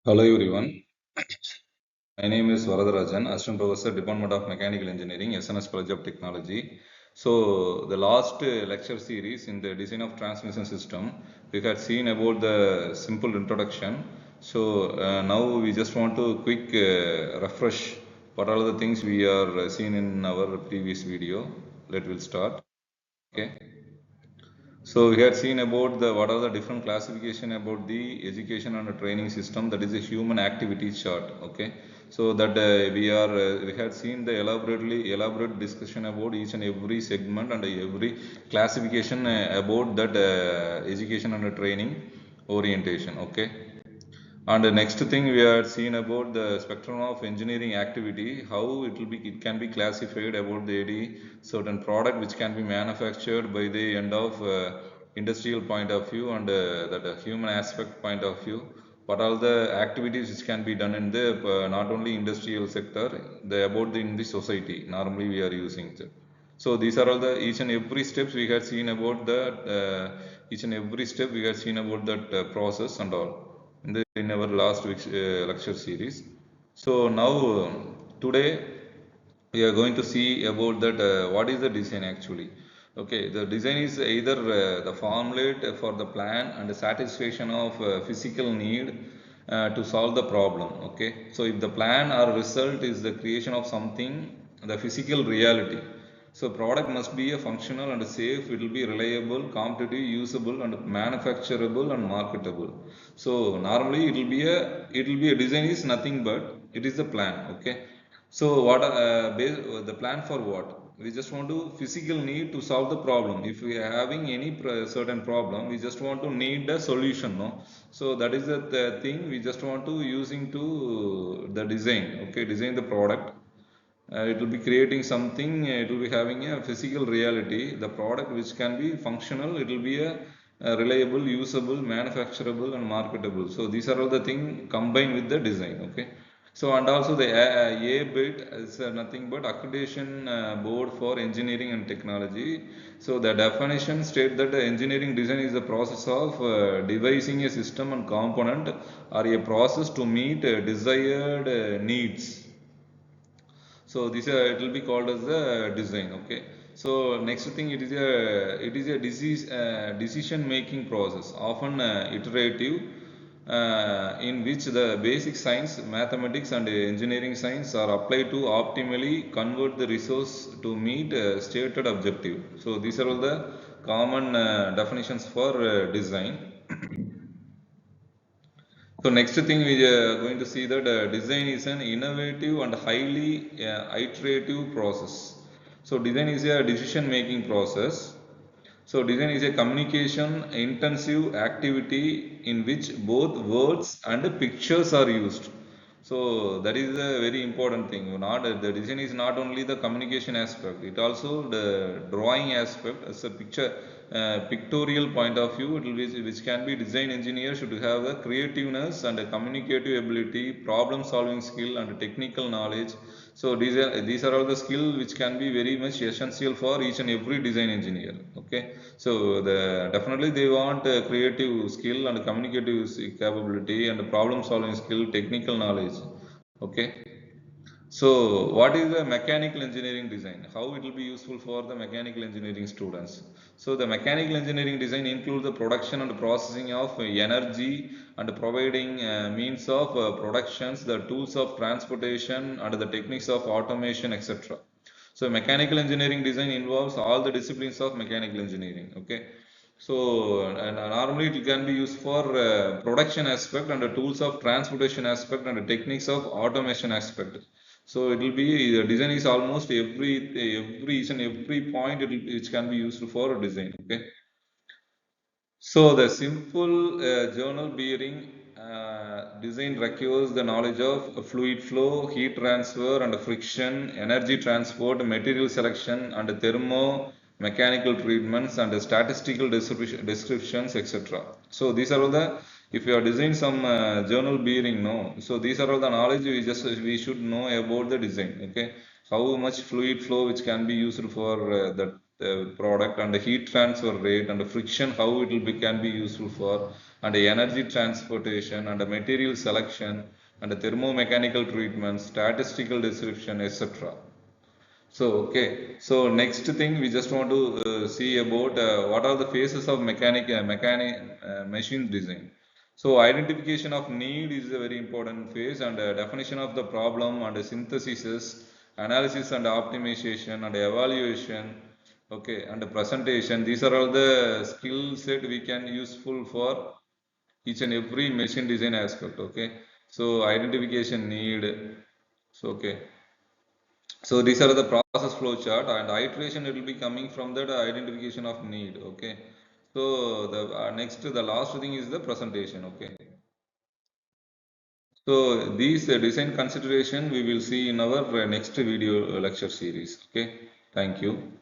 Hello everyone. My name is Varadarajan, Assistant Professor, Department of Mechanical Engineering, SNS College of Technology. So the last lecture series in the design of transmission system, we had seen about the simple introduction. So now we just want to quick refresh what are the things we are seen in our previous video. We'll start. Okay. So we had seen about the what are the different classification about the education and training system, that is a human activity chart. Okay, so that we had seen the elaborate discussion about each and every segment and every classification about that education and training orientation. Okay. And the next thing we are seen about the spectrum of engineering activity, how it can be classified about the certain product which can be manufactured by the end of industrial point of view and that human aspect point of view. What are the activities which can be done in the not only industrial sector, in the society. Normally we are using it. So these are all the each and every steps we had seen about that each and every step we had seen about that process and all in our last week's lecture series. So now today we are going to see about that what is the design actually. Okay, the design is either the formulate for the plan and the satisfaction of physical need to solve the problem. Okay, so if the plan or result is the creation of something, the physical reality, so product must be a functional and safe, it will be reliable, competitive, usable and manufacturable and marketable. So normally it will be a design is nothing but it is the plan. Okay, so what the plan for what? We just want to physical need to solve the problem. If we are having any certain problem, we just want to need a solution, no? So that is the thing we just want to using to the design. Okay, design the product. It will be creating something. It will be having a physical reality. The product which can be functional. It will be a reliable, usable, manufacturable, and marketable. So these are all the things combined with the design. Okay. So and also the A bit is nothing but accreditation board for engineering and technology. So the definition state that the engineering design is the process of devising a system and component or a process to meet desired needs. So this it will be called as the design. Okay, so next thing, it is a decision making process, often iterative, in which the basic science, mathematics and engineering science are applied to optimally convert the resource to meet stated objective. So these are all the common definitions for design. So next thing we are going to see that design is an innovative and highly iterative process. So design is a decision making process. So design is a communication intensive activity in which both words and pictures are used. So that is a very important thing. Not the design is not only the communication aspect; it also the drawing aspect as a pictorial point of view. It will be, which can be design engineer should have a creativeness and a communicative ability, problem solving skill and technical knowledge. So these are all the skill which can be very much essential for each and every design engineer. Okay, so definitely they want a creative skill and communicative capability and problem solving skill, technical knowledge. Okay, so what is the mechanical engineering design? How it will be useful for the mechanical engineering students? So the mechanical engineering design includes the production and processing of energy and providing means of productions, the tools of transportation and the techniques of automation, etc. So mechanical engineering design involves all the disciplines of mechanical engineering. Okay. So and normally it can be used for production aspect and the tools of transportation aspect and the techniques of automation aspect. So it will be the design is almost every each and every point which can be used for design. Okay. So the simple journal bearing design requires the knowledge of fluid flow, heat transfer and friction, energy transport, material selection and thermo mechanical treatments and statistical descriptions, etc. So these are all the, if you are designing some journal bearing, no, so these are all the knowledge we should know about the design. Okay, how much fluid flow which can be used for that. the product, and the heat transfer rate, and the friction, how it will be, can be useful for, and the energy transportation, and the material selection, and the thermomechanical treatment, statistical description, etc. So, okay. So next thing we just want to see about what are the phases of machine design. So identification of need is a very important phase, and definition of the problem, and synthesis, analysis and optimization, and evaluation. Okay, and the presentation. These are all the skill set we can useful for each and every machine design aspect. Okay, so identification need. So okay. So these are the process flow chart, and iteration it will be coming from that identification of need. Okay. So the next, the last thing is the presentation. Okay. So these design consideration we will see in our next video lecture series. Okay. Thank you.